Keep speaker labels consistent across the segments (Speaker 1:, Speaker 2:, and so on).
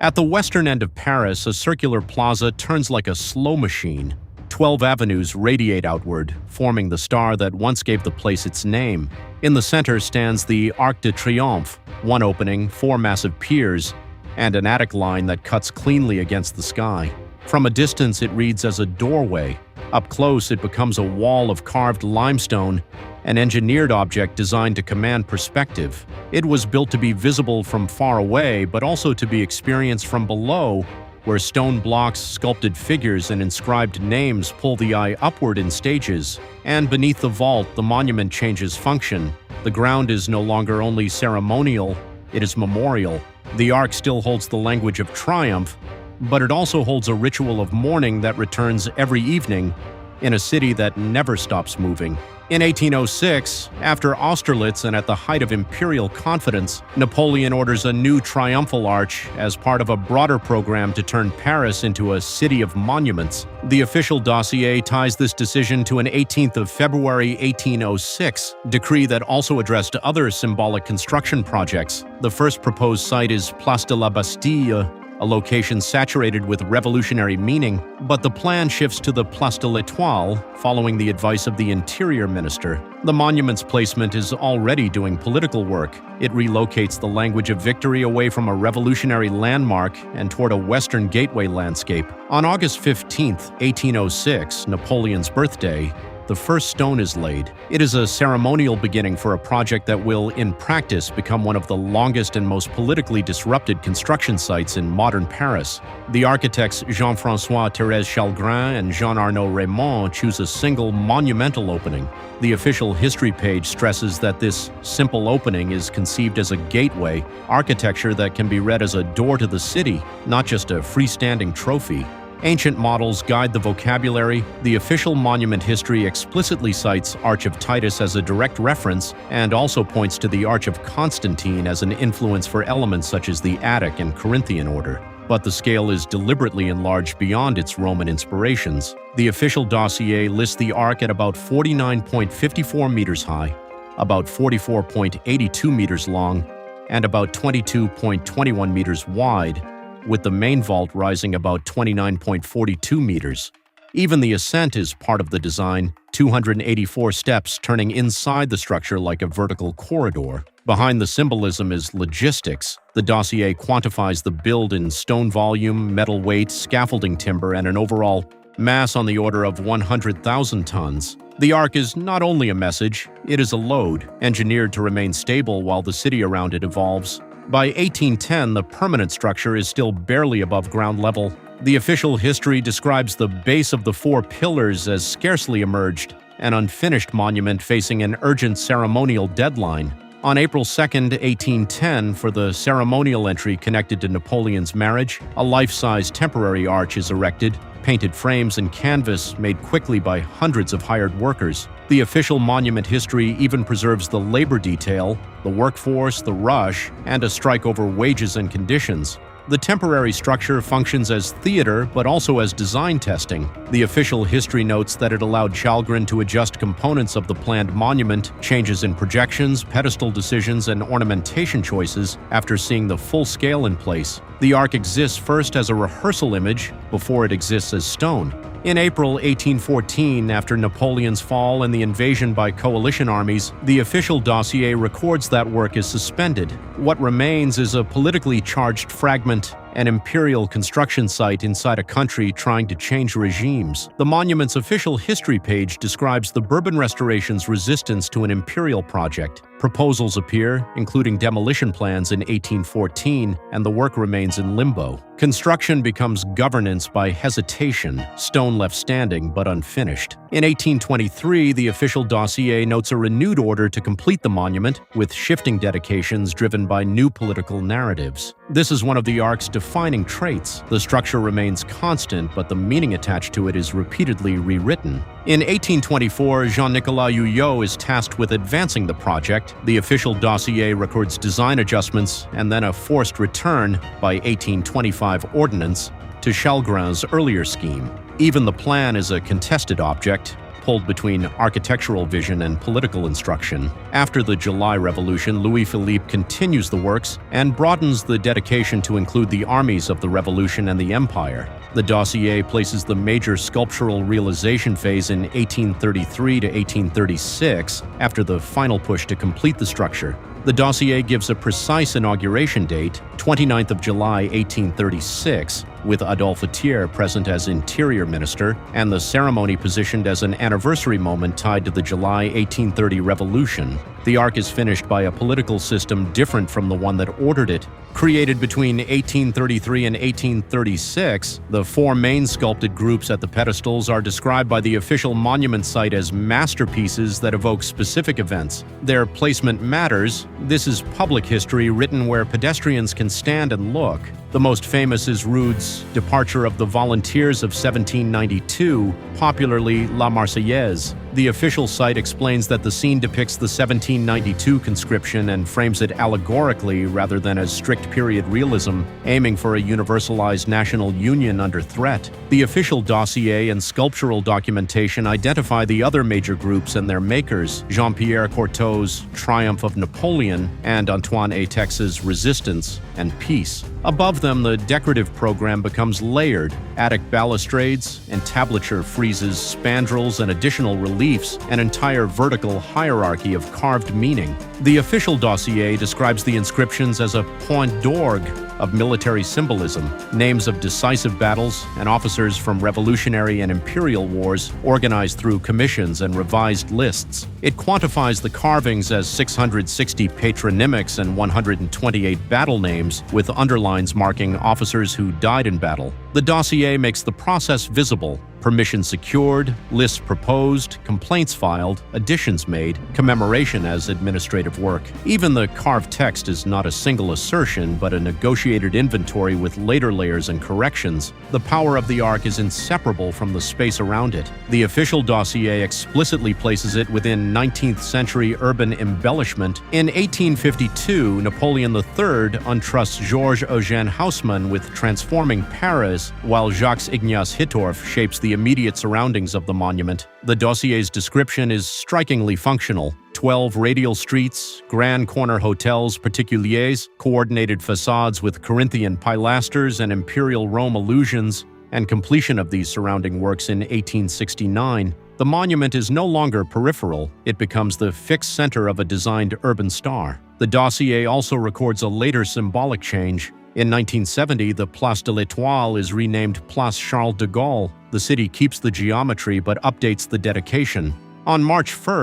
Speaker 1: At the western end of Paris, a circular plaza turns like a slow machine. 12 avenues radiate outward, forming the star that once gave the place its name. In the center stands the Arc de Triomphe, one opening, 4 massive piers, and an attic line that cuts cleanly against the sky. From a distance, it reads as a doorway. Up close, it becomes a wall of carved limestone, an engineered object designed to command perspective. It was built to be visible from far away, but also to be experienced from below, where stone blocks, sculpted figures, and inscribed names pull the eye upward in stages. And beneath the vault, the monument changes function. The ground is no longer only ceremonial, it is memorial. The arc still holds the language of triumph, but it also holds a ritual of mourning that returns every evening in a city that never stops moving. In 1806, after Austerlitz and at the height of imperial confidence, Napoleon orders a new triumphal arch as part of a broader program to turn Paris into a city of monuments. The official dossier ties this decision to an 18th of February 1806 decree that also addressed other symbolic construction projects. The first proposed site is Place de la Bastille, a location saturated with revolutionary meaning, but the plan shifts to the Place de l'Étoile following the advice of the Interior Minister. The monument's placement is already doing political work. It relocates the language of victory away from a revolutionary landmark and toward a Western gateway landscape. On August 15, 1806, Napoleon's birthday, the first stone is laid. It is a ceremonial beginning for a project that will, in practice, become one of the longest and most politically disrupted construction sites in modern Paris. The architects Jean-François Thérèse Chalgrin and Jean-Arnaud Raymond choose a single monumental opening. The official history page stresses that this simple opening is conceived as a gateway, architecture that can be read as a door to the city, not just a freestanding trophy. Ancient models guide the vocabulary. The official monument history explicitly cites Arch of Titus as a direct reference and also points to the Arch of Constantine as an influence for elements such as the Attic and Corinthian order. But the scale is deliberately enlarged beyond its Roman inspirations. The official dossier lists the arc at about 49.54 meters high, about 44.82 meters long, and about 22.21 meters wide, with the main vault rising about 29.42 meters. Even the ascent is part of the design, 284 steps turning inside the structure like a vertical corridor. Behind the symbolism is logistics. The dossier quantifies the build in stone volume, metal weight, scaffolding timber, and an overall mass on the order of 100,000 tons. The arc is not only a message, it is a load, engineered to remain stable while the city around it evolves. By 1810, the permanent structure is still barely above ground level. The official history describes the base of the 4 pillars as scarcely emerged, an unfinished monument facing an urgent ceremonial deadline. On April 2, 1810, for the ceremonial entry connected to Napoleon's marriage, a life-size temporary arch is erected, painted frames and canvas made quickly by hundreds of hired workers. The official monument history even preserves the labor detail, the workforce, the rush, and a strike over wages and conditions. The temporary structure functions as theater but also as design testing. The official history notes that it allowed Chalgrin to adjust components of the planned monument, changes in projections, pedestal decisions, and ornamentation choices after seeing the full scale in place. The arc exists first as a rehearsal image before it exists as stone. In April 1814, after Napoleon's fall and the invasion by coalition armies, the official dossier records that work is suspended. What remains is a politically charged fragment, an imperial construction site inside a country trying to change regimes. The monument's official history page describes the Bourbon Restoration's resistance to an imperial project. Proposals appear, including demolition plans in 1814, and the work remains in limbo. Construction becomes governance by hesitation, stone left standing but unfinished. In 1823, the official dossier notes a renewed order to complete the monument, with shifting dedications driven by new political narratives. This is one of the arc's defining traits. The structure remains constant, but the meaning attached to it is repeatedly rewritten. In 1824, Jean-Nicolas Huyot is tasked with advancing the project. The official dossier records design adjustments and then a forced return by 1825 ordinance to Chalgrin's earlier scheme. Even the plan is a contested object. pulled between architectural vision and political instruction. After the July Revolution, Louis-Philippe continues the works and broadens the dedication to include the armies of the Revolution and the Empire. The dossier places the major sculptural realization phase in 1833 to 1836, after the final push to complete the structure. The dossier gives a precise inauguration date, 29th of July, 1836, with Adolphe Thiers present as Interior Minister, and the ceremony positioned as an anniversary moment tied to the July 1830 revolution. The arc is finished by a political system different from the one that ordered it. Created between 1833 and 1836, the four main sculpted groups at the pedestals are described by the official monument site as masterpieces that evoke specific events. Their placement matters. This is public history written where pedestrians can stand and look. The most famous is Rude's Departure of the Volunteers of 1792, popularly La Marseillaise. The official site explains that the scene depicts the 1792 conscription and frames it allegorically rather than as strict period realism, aiming for a universalized national union under threat. The official dossier and sculptural documentation identify the other major groups and their makers, Jean-Pierre Corteau's Triumph of Napoleon and Antoine Étex's Resistance and Peace. Above them, the decorative program becomes layered: attic balustrades, entablature friezes, spandrels, and additional reliefs, an entire vertical hierarchy of carved meaning. The official dossier describes the inscriptions as a point d'orgue of military symbolism, names of decisive battles and officers from revolutionary and imperial wars organized through commissions and revised lists. It quantifies the carvings as 660 patronymics and 128 battle names, with underlines marking officers who died in battle. The dossier makes the process visible: permission secured, lists proposed, complaints filed, additions made, commemoration as administrative work. Even the carved text is not a single assertion, but a negotiated inventory with later layers and corrections. The power of the arc is inseparable from the space around it. The official dossier explicitly places it within 19th century urban embellishment. In 1852, Napoleon III entrusts Georges-Eugène Haussmann with transforming Paris, while Jacques-Ignace Hittorff shapes the immediate surroundings of the monument. The dossier's description is strikingly functional: 12 radial streets, grand corner hotels particuliers, coordinated facades with Corinthian pilasters and imperial Rome allusions, and completion of these surrounding works in 1869. The monument is no longer peripheral. It becomes the fixed center of a designed urban star. The dossier also records a later symbolic change. In 1970, the Place de l'Étoile is renamed Place Charles de Gaulle. The city keeps the geometry but updates the dedication. On March 1,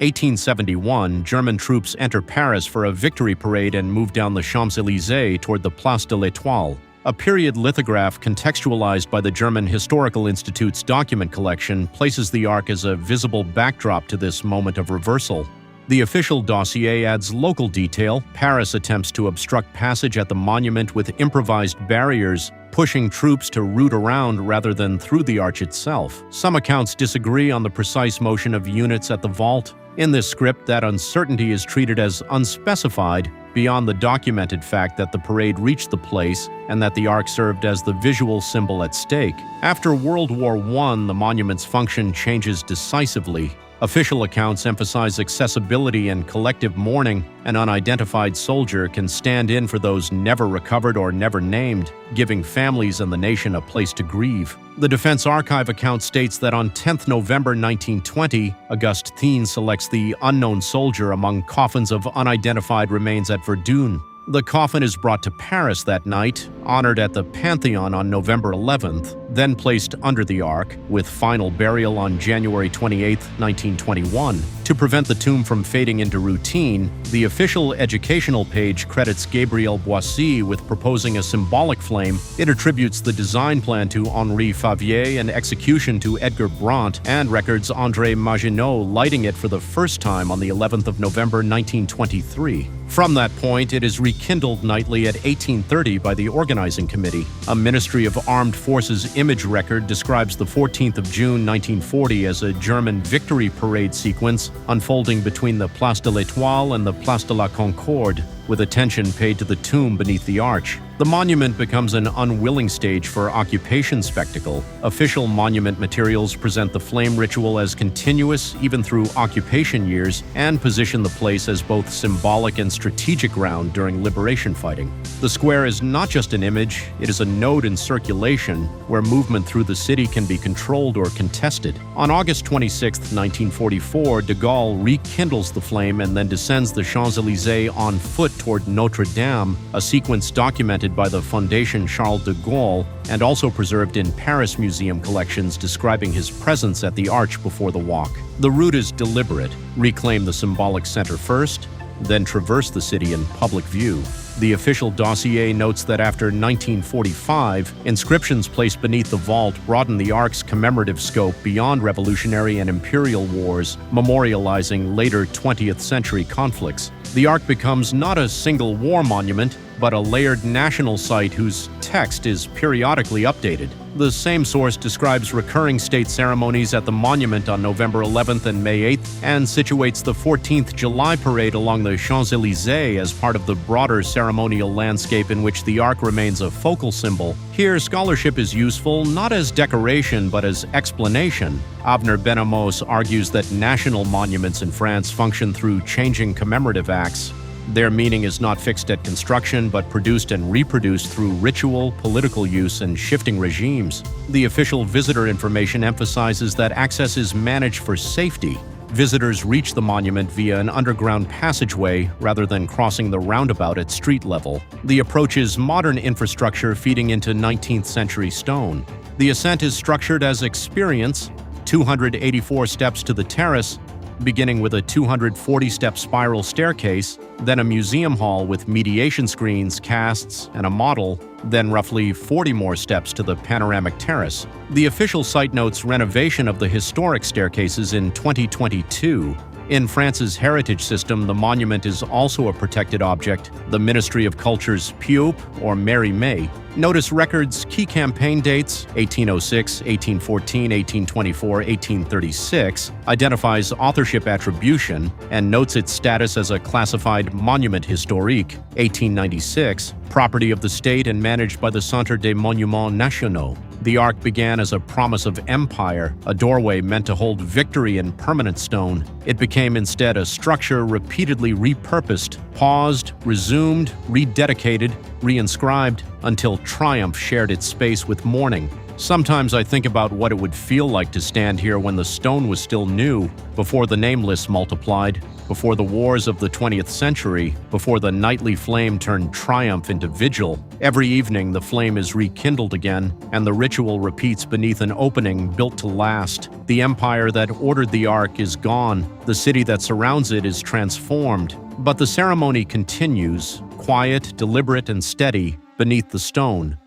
Speaker 1: 1871, German troops enter Paris for a victory parade and move down the Champs-Élysées toward the Place de l'Étoile. A period lithograph contextualized by the German Historical Institute's document collection places the arc as a visible backdrop to this moment of reversal. The official dossier adds local detail. Paris attempts to obstruct passage at the monument with improvised barriers, pushing troops to route around rather than through the arch itself. Some accounts disagree on the precise motion of units at the vault. In this script, that uncertainty is treated as unspecified, beyond the documented fact that the parade reached the place and that the arc served as the visual symbol at stake. After World War I, the monument's function changes decisively. Official accounts emphasize accessibility and collective mourning. An unidentified soldier can stand in for those never recovered or never named, giving families and the nation a place to grieve. The Defense Archive account states that on 10th November 1920, Auguste Thiene selects the unknown soldier among coffins of unidentified remains at Verdun. The coffin is brought to Paris that night, honored at the Pantheon on November 11th, then placed under the arc, with final burial on January 28, 1921. To prevent the tomb from fading into routine, the official educational page credits Gabriel Boissy with proposing a symbolic flame. It attributes the design plan to Henri Favier and execution to Edgar Brandt, and records André Maginot lighting it for the first time on the 11th of November 1923. From that point, it is rekindled nightly at 1830 by the organizing committee. A Ministry of Armed Forces image record describes the 14th of June 1940 as a German victory parade sequence unfolding between the Place de l'Étoile and the Place de la Concorde, with attention paid to the tomb beneath the arch. The monument becomes an unwilling stage for occupation spectacle. Official monument materials present the flame ritual as continuous even through occupation years and position the place as both symbolic and strategic ground during liberation fighting. The square is not just an image, it is a node in circulation where movement through the city can be controlled or contested. On August 26, 1944, de Gaulle rekindles the flame and then descends the Champs-Élysées on foot toward Notre Dame, a sequence documented by the Fondation Charles de Gaulle and also preserved in Paris museum collections describing his presence at the arch before the walk. The route is deliberate: reclaim the symbolic center first, then traverse the city in public view. The official dossier notes that after 1945, inscriptions placed beneath the vault broadened the Arc's commemorative scope beyond Revolutionary and Imperial wars, memorializing later 20th century conflicts. The Arc becomes not a single war monument, but a layered national site whose text is periodically updated. The same source describes recurring state ceremonies at the monument on November 11th and May 8th and situates the 14th July parade along the Champs-Élysées as part of the broader ceremonial landscape in which the Arc remains a focal symbol. Here, scholarship is useful not as decoration but as explanation. Avner Ben-Amos argues that national monuments in France function through changing commemorative acts. Their meaning is not fixed at construction, but produced and reproduced through ritual, political use, and shifting regimes. The official visitor information emphasizes that access is managed for safety. Visitors reach the monument via an underground passageway rather than crossing the roundabout at street level. The approach is modern infrastructure feeding into 19th century stone. The ascent is structured as experience: 284 steps to the terrace, beginning with a 240-step spiral staircase, then a museum hall with mediation screens, casts, and a model, then roughly 40 more steps to the panoramic terrace. The official site notes renovation of the historic staircases in 2022. In France's heritage system, the monument is also a protected object, the Ministry of Culture's PUP, or Mary May. Notice records key campaign dates: 1806, 1814, 1824, 1836, identifies authorship attribution, and notes its status as a classified monument historique. 1896, property of the state and managed by the Centre des Monuments Nationaux. The Arc began as a promise of empire, a doorway meant to hold victory in permanent stone. It became instead a structure repeatedly repurposed, paused, resumed, rededicated, reinscribed, until triumph shared its space with mourning. Sometimes I think about what it would feel like to stand here when the stone was still new, before the name lists multiplied, before the wars of the 20th century, before the nightly flame turned triumph into vigil. Every evening the flame is rekindled again, and the ritual repeats beneath an opening built to last. The empire that ordered the Arc is gone, the city that surrounds it is transformed, but the ceremony continues, quiet, deliberate, and steady, beneath the stone.